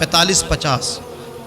45-50।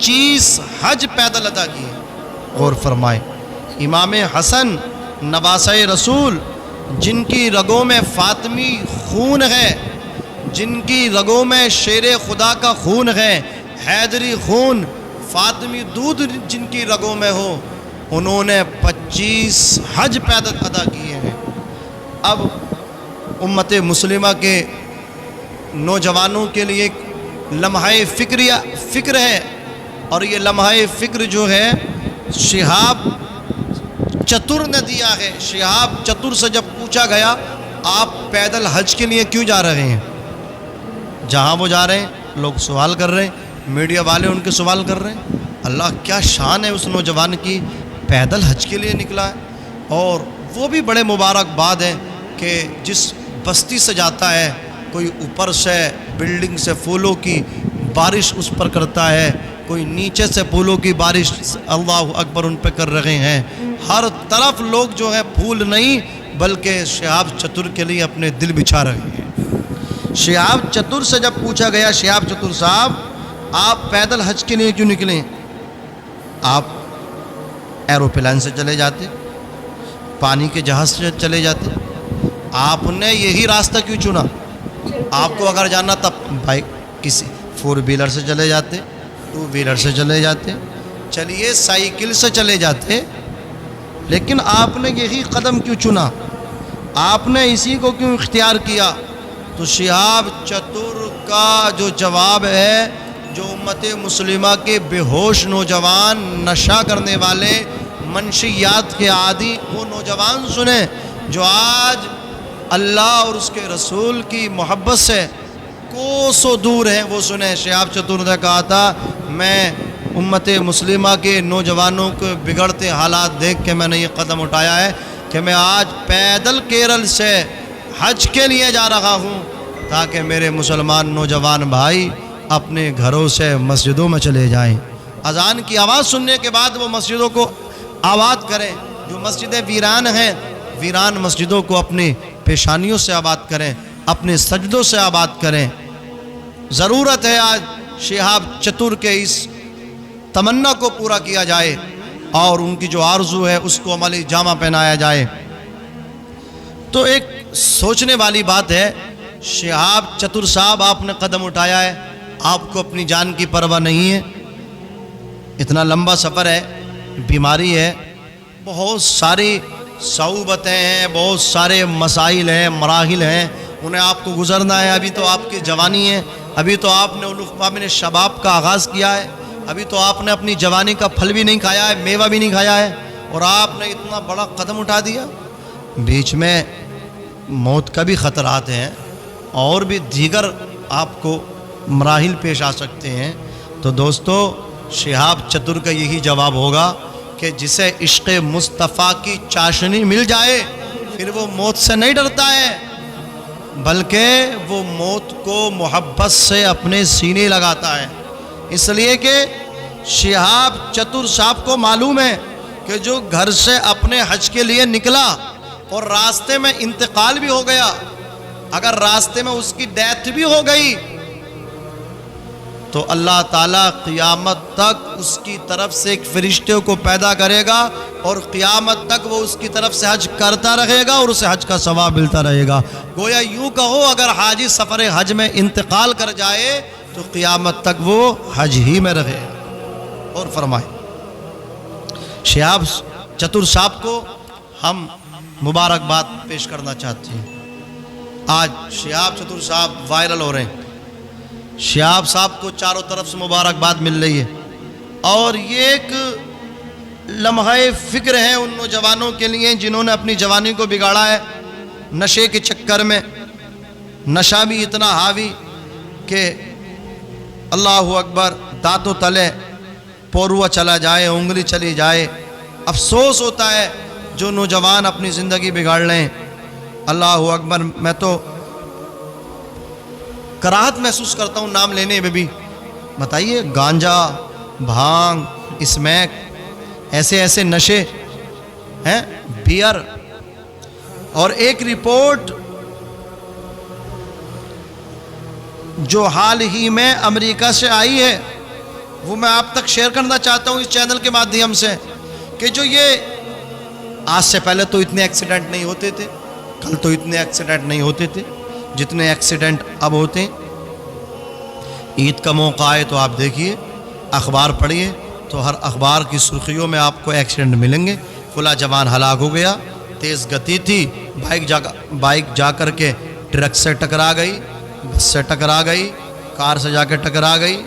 25 حج پیدل ادا کیے. غور فرمائے. امام حسن نواسہ رسول جن کی رگوں میں فاطمی خون ہے، جن کی رگوں میں شیر خدا کا خون ہے، حیدری خون، فاطمی دودھ جن کی رگوں میں ہو، انہوں نے 25 حج پیدل ادا کیے ہیں. اب امت مسلمہ کے نوجوانوں کے لیے ایک لمحہ فکر ہے، اور یہ لمحہ فکر جو ہے شہاب چتر نے دیا ہے. شہاب چتر سے جب پوچھا گیا آپ پیدل حج کے لیے کیوں جا رہے ہیں، جہاں وہ جا رہے ہیں لوگ سوال کر رہے ہیں، میڈیا والے ان کے سوال کر رہے ہیں. اللہ کیا شان ہے اس نوجوان کی، پیدل حج کے لیے نکلا ہے. اور وہ بھی بڑے مبارکباد ہیں کہ جس بستی سے جاتا ہے، کوئی اوپر سے بلڈنگ سے پھولوں کی بارش اس پر کرتا ہے، کوئی نیچے سے پھولوں کی بارش اللہ اکبر ان پہ کر رہے ہیں. ہر طرف لوگ جو ہے پھول نہیں بلکہ شہاب چتر کے لیے اپنے دل بچھا رہے ہیں. شہاب چتر سے جب پوچھا گیا شہاب چتر صاحب آپ پیدل حج کے لیے کیوں نکلیں، آپ ایروپلین سے چلے جاتے، پانی کے جہاز سے چلے جاتے، آپ نے یہی راستہ کیوں چنا؟ آپ کو اگر جانا تب بائک کسی 4 ویلر سے چلے جاتے، 2 ویلر سے چلے جاتے، چلیے سائیکل سے چلے جاتے، لیکن آپ نے یہی قدم کیوں چنا؟ آپ نے اسی کو کیوں اختیار کیا؟ تو شہاب چتر کا جو جواب ہے، جو امت مسلمہ کے بے ہوش نوجوان، نشہ کرنے والے، منشیات کے عادی وہ نوجوان سنیں جو آج اللہ اور اس کے رسول کی محبت سے کوسوں دور ہیں، وہ سنیں. شہاب چتر نے کہا تھا میں امت مسلمہ کے نوجوانوں کے بگڑتے حالات دیکھ کے میں نے یہ قدم اٹھایا ہے کہ میں آج پیدل کیرل سے حج کے لیے جا رہا ہوں تاکہ میرے مسلمان نوجوان بھائی اپنے گھروں سے مسجدوں میں چلے جائیں، اذان کی آواز سننے کے بعد وہ مسجدوں کو آباد کریں. جو مسجدیں ویران ہیں، ویران مسجدوں کو اپنی پیشانیوں سے آباد کریں، اپنے سجدوں سے آباد کریں. ضرورت ہے آج شہاب چتر کے اس تمنا کو پورا کیا جائے اور ان کی جو آرزو ہے اس کو عملی جامہ پہنایا جائے. تو ایک سوچنے والی بات ہے، شہاب چتر صاحب آپ نے قدم اٹھایا ہے، آپ کو اپنی جان کی پرواہ نہیں ہے. اتنا لمبا سفر ہے، بیماری ہے، بہت ساری صعوبتیں ہیں، بہت سارے مسائل ہیں، مراحل ہیں، انہیں آپ کو گزرنا ہے. ابھی تو آپ کی جوانی ہے، ابھی تو آپ نے علوم شباب کا آغاز کیا ہے، ابھی تو آپ نے اپنی جوانی کا پھل بھی نہیں کھایا ہے، میوہ بھی نہیں کھایا ہے، اور آپ نے اتنا بڑا قدم اٹھا دیا. بیچ میں موت کا بھی خطرات ہیں اور بھی دیگر آپ کو مراحل پیش آ سکتے ہیں. تو دوستو شہاب چتر کا یہی جواب ہوگا کہ جسے عشق مصطفیٰ کی چاشنی مل جائے پھر وہ موت سے نہیں ڈرتا ہے، بلکہ وہ موت کو محبت سے اپنے سینے لگاتا ہے. اس لیے کہ شہاب چتر صاحب کو معلوم ہے کہ جو گھر سے اپنے حج کے لیے نکلا اور راستے میں انتقال بھی ہو گیا، اگر راستے میں اس کی ڈیتھ بھی ہو گئی تو اللہ تعالیٰ قیامت تک اس کی طرف سے ایک فرشتے کو پیدا کرے گا اور قیامت تک وہ اس کی طرف سے حج کرتا رہے گا اور اسے حج کا ثواب ملتا رہے گا. گویا یوں کہو اگر حاجی سفر حج میں انتقال کر جائے تو قیامت تک وہ حج ہی میں رہے. اور فرمائے شہاب چتر صاحب کو ہم مبارکباد پیش کرنا چاہتے ہیں. آج شہاب چتر صاحب وائرل ہو رہے ہیں، شہاب صاحب کو چاروں طرف سے مبارکباد مل رہی ہے، اور یہ ایک لمحہ فکر ہے ان نوجوانوں کے لیے جنہوں نے اپنی جوانی کو بگاڑا ہے نشے کے چکر میں. نشہ بھی اتنا حاوی کہ اللہ اکبر دانتوں تلے پوروا چلا جائے، انگلی چلی جائے. افسوس ہوتا ہے جو نوجوان اپنی زندگی بگاڑ لیں. اللہ اکبر، میں تو کراہت محسوس کرتا ہوں نام لینے میں بھی. بتائیے گانجا، بھانگ، اسمیک، ایسے نشے ہیں، بیئر. اور ایک رپورٹ جو حال ہی میں امریکہ سے آئی ہے وہ میں آپ تک شیئر کرنا چاہتا ہوں اس چینل کے مادھیم سے کہ جو یہ آج سے پہلے تو اتنے ایکسیڈنٹ نہیں ہوتے تھے, کل تو اتنے ایکسیڈنٹ نہیں ہوتے تھے جتنے ایکسیڈنٹ اب ہوتے ہیں. عید کا موقع آئے تو آپ دیکھیے, اخبار پڑھیے تو ہر اخبار کی سرخیوں میں آپ کو ایکسیڈنٹ ملیں گے. فلاں جوان ہلاک ہو گیا, تیز گتی تھی, بائک جا کر کے ٹرک سے ٹکرا گئی, بس سے ٹکرا گئی, کار سے جا کے ٹکرا گئی,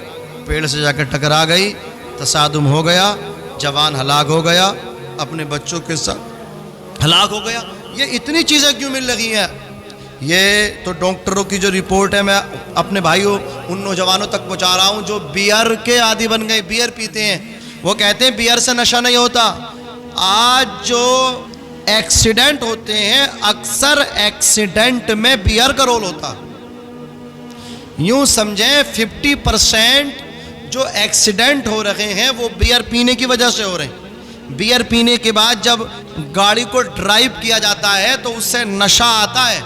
پیڑ سے جا کے ٹکرا گئی, تصادم ہو گیا, جوان ہلاک ہو گیا, اپنے بچوں کے ساتھ ہلاک ہو گیا. یہ اتنی چیزیں کیوں مل رہی ہیں؟ یہ تو ڈاکٹروں کی جو رپورٹ ہے میں اپنے بھائیوں ان نوجوانوں تک پہنچا رہا ہوں جو بیئر کے عادی بن گئے, بیئر پیتے ہیں. وہ کہتے ہیں بیئر سے نشہ نہیں ہوتا. آج جو ایکسیڈنٹ ہوتے ہیں اکثر ایکسیڈنٹ میں بیئر کا رول ہوتا. یوں سمجھیں 50% جو ایکسیڈنٹ ہو رہے ہیں وہ بیئر پینے کی وجہ سے ہو رہے ہیں. بیئر پینے کے بعد جب گاڑی کو ڈرائیو کیا جاتا ہے تو اس سے نشہ آتا ہے.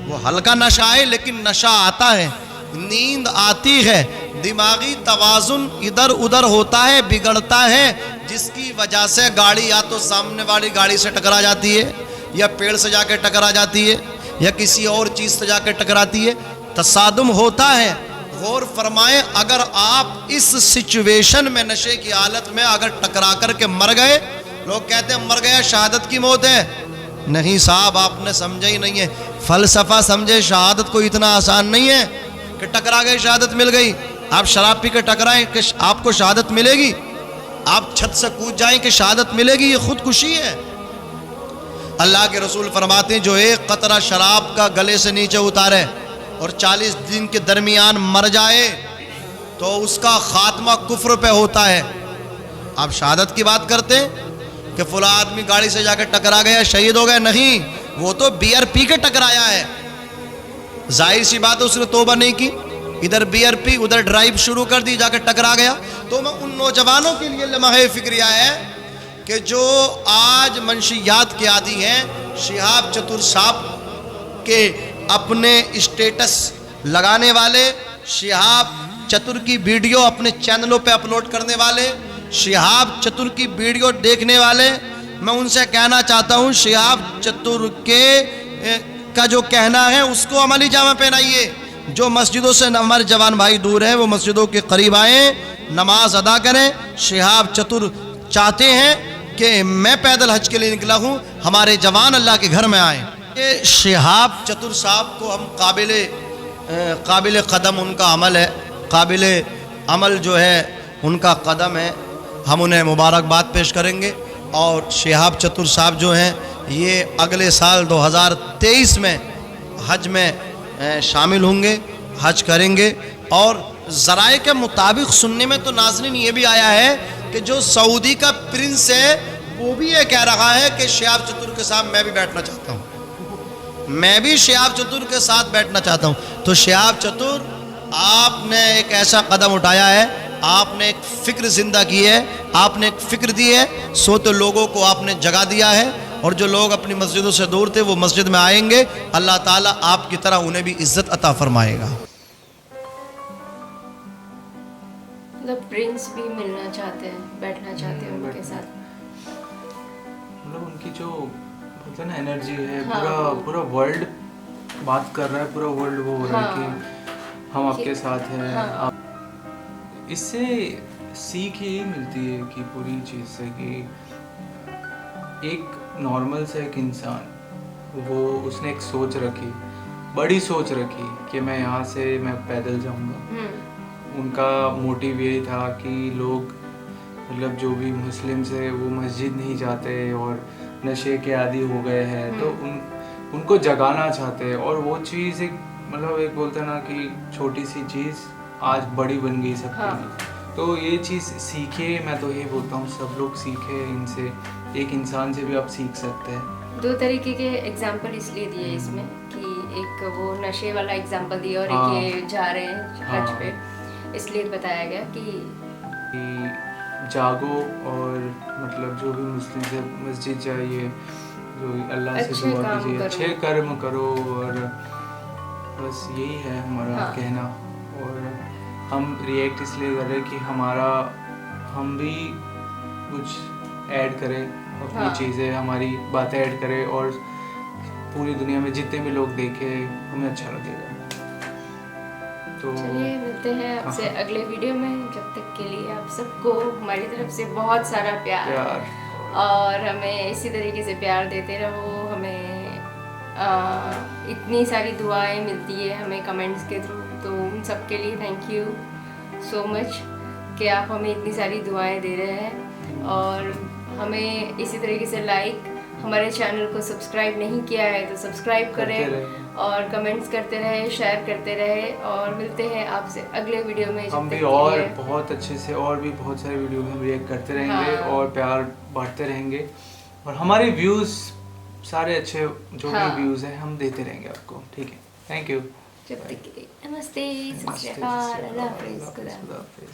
وہ ہلکا نشہ ہے لیکن نشہ آتا ہے, نیند آتی ہے, دماغی توازن ادھر ادھر ہوتا ہے, بگڑتا ہے, جس کی وجہ سے گاڑی یا تو سامنے والی گاڑی سے ٹکرا جاتی ہے, یا پیڑ سے جا کے ٹکرا جاتی ہے, یا کسی اور چیز سے جا کے ٹکراتی ہے, تصادم ہوتا ہے. غور فرمائیں, اگر آپ اس سچویشن میں نشے کی حالت میں اگر ٹکرا کر کے مر گئے, لوگ کہتے ہیں مر گیا شہادت کی موت ہے. نہیں صاحب, آپ نے سمجھا ہی نہیں ہے. فلسفہ سمجھے, شہادت کو اتنا آسان نہیں ہے کہ ٹکرا گئے شہادت مل گئی. آپ شراب پی کے ٹکرائیں کہ آپ کو شہادت ملے گی, آپ چھت سے کود جائیں کہ شہادت ملے گی, یہ خودکشی ہے. اللہ کے رسول فرماتے ہیں جو ایک قطرہ شراب کا گلے سے نیچے اتارے اور 40 دن کے درمیان مر جائے تو اس کا خاتمہ کفر پہ ہوتا ہے. آپ شہادت کی بات کرتے ہیں کہ فلاں آدمی گاڑی سے جا کے ٹکرا گیا شہید ہو گیا, نہیں, وہ تو بیئر پی کے ٹکرایا ہے. ظاہر سی بات ہے اس نے توبہ نہیں کی, ادھر بیئر پی ادھر ڈرائیو شروع کر دی, جا کے ٹکرا گیا. تو میں ان نوجوانوں کے لیے لمحہ فکریہ ہے کہ جو آج منشیات کے عادی ہیں. شہاب چتر صاحب کے اپنے اسٹیٹس لگانے والے, شہاب چتر کی ویڈیو اپنے چینلوں پہ اپلوڈ کرنے والے, شہاب چتر کی ویڈیو دیکھنے والے, میں ان سے کہنا چاہتا ہوں شہاب چتر کا جو کہنا ہے اس کو عملی جامہ پہنائیے. جو مسجدوں سے ہمارے جوان بھائی دور ہیں وہ مسجدوں کے قریب آئیں, نماز ادا کریں. شہاب چتر چاہتے ہیں کہ میں پیدل حج کے لیے نکلا ہوں, ہمارے جوان اللہ کے گھر میں آئیں. شہاب چتر صاحب کو ہم قابل قدم ان کا عمل ہے, قابل عمل جو ہے ان کا قدم ہے, ہم انہیں مبارکباد پیش کریں گے. اور شہاب چتر صاحب جو ہیں یہ اگلے سال 2023 میں حج میں شامل ہوں گے, حج کریں گے. اور ذرائع کے مطابق سننے میں تو ناظرین یہ بھی آیا ہے کہ جو سعودی کا پرنس ہے وہ بھی یہ کہہ رہا ہے کہ شہاب چتر کے ساتھ میں بھی بیٹھنا چاہتا ہوں, میں بھی شہاب چتر کے ساتھ بیٹھنا چاہتا ہوں. تو شہاب چتر, آپ نے ایک ایسا قدم اٹھایا ہے, آپ نے ایک فکر زندہ کی ہے, آپ نے ایک فکر دی ہے, سوتے لوگوں کو آپ نے جگا دیا ہے. اور جو لوگ اپنی مسجدوں سے دور تھے وہ مسجد میں آئیں گے, اللہ تعالیٰ آپ کی طرح انہیں بھی عزت عطا فرمائے گا. مطلب پرنس بھی ملنا چاہتے ہیں, بیٹھنا چاہتے ہیں ان کے ساتھ. مطلب ان کی جو بولتے ہیں نا انرجی ہے, پورا ورلڈ بات کر رہا ہے, پورا ورلڈ وہ ہو رہا ہے کہ ہم آپ کے ساتھ ہیں. اس سے سیکھ یہ ملتی ہے کہ پوری چیز سے کہ ایک نارمل سے ایک انسان, وہ اس نے ایک سوچ رکھی, بڑی سوچ رکھی کہ میں یہاں سے میں پیدل جاؤں گا. ان کا موٹیو یہی تھا کہ لوگ مطلب جو بھی مسلم سے وہ مسجد نہیں جاتے اور نشے کے عادی ہو گئے ہیں, تو ان کو جگانا چاہتے ہیں. اور وہ چیز ایک مطلب ایک بولتے ہیں نا کہ چھوٹی سی چیز آج بڑی بن گئی سب کے لیے. تو یہ چیز سیکھے, میں تو یہ بولتا ہوں سب لوگ سیکھے ان سے, ایک انسان سے بھی آپ سیکھ سکتے ہیں. 2 طریقے کے ایگزامپل اس لیے دیے اس میں کہ ایک وہ نشے والا ایگزامپل دیا اور ایک یہ جا رہے ہیں حج پہ, اس لیے بتایا گیا کہ جاگو اور مطلب جو بھی مسلم سے مسجد جائیے, جو اللہ سے دعا کیجیے, اچھے کرم کرو, اور بس یہی ہے ہمارا کہنا. اور ہم ریئیکٹ اس لیے کر رہے ہیں کہ ہم بھی کچھ ایڈ کریں اپنی چیزیں، ہماری باتیں ایڈ کریں اور پوری دنیا میں جتنے بھی لوگ دیکھیں ہمیں اچھا لگے گا. تو چلیے ملتے ہیں آپ سے اگلے ویڈیو میں. جب تک کے لیے آپ سب کو ہماری طرف سے بہت سارا پیار اور ہمیں اسی طریقے سے پیار دیتے رہو. ہمیں اتنی ساری دعائیں ملتی ہے ہمیں کمنٹس کے تھرو، تو ان سب کے لیے تھینک یو سو مچ کہ آپ ہمیں اتنی ساری دعائیں دے رہے ہیں. اور ہمیں اسی طریقے سے لائک، ہمارے چینل کو سبسکرائب نہیں کیا ہے تو سبسکرائب کریں اور کمنٹس کرتے رہے، شیئر کرتے رہے. اور ملتے ہیں آپ سے اگلے ویڈیو میں. ہم بھی اور بہت اچھے سے اور بھی بہت سارے ویڈیو میں ہم ریئیکٹ کرتے رہیں گے اور پیار بانٹتے رہیں گے، اور ہمارے ویوز سارے اچھے جو بھی ویوز ہیں ہم دیتے رہیں گے آپ کو. ٹھیک ہے، تھینک یو. جب تک کے لیے نمستے، ست شری اکال، اللہ حافظ، خدا حافظ.